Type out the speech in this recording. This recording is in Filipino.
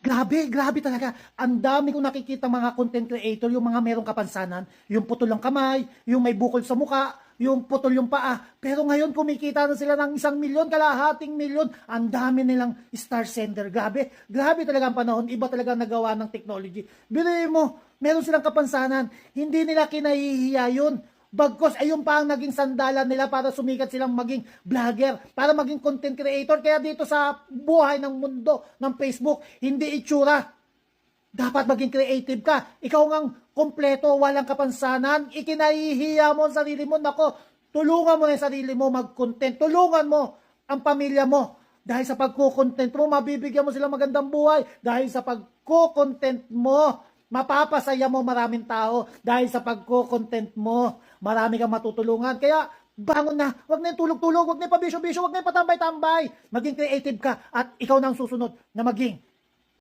Grabe talaga. Ang dami kong nakikita mga content creator, yung mga merong kapansanan, yung putol ang kamay, yung may bukol sa muka, yung putol yung paa. Pero ngayon kumikita na sila ng 1 milyon, kalahating milyon. Ang dami nilang star sender. Grabe talaga ang panahon. Iba talaga ang nagawa ng technology. Biruin mo, meron silang kapansanan. Hindi nila kinahihiya yun. Bagkos ayun pa ang naging sandalan nila para sumikat silang maging vlogger, para maging content creator. Kaya dito sa buhay ng mundo ng Facebook, hindi itsura. Dapat maging creative ka. Ikaw ngang kompleto, walang kapansanan, ikinahihiya mo ang sarili mo. Nako, tulungan mo na yung sarili mo mag-content. Tulungan mo ang pamilya mo. Dahil sa pagko-content mo, mabibigyan mo silang magandang buhay. Dahil sa pagko-content mo, mapapasaya mo maraming tao. Dahil sa pagko-content mo, marami kang matutulungan. Kaya, bangon na. Huwag na yung tulog-tulog, huwag na yung pabisyo-bisyo, huwag na yung patambay-tambay. Maging creative ka at ikaw na ang susunod na maging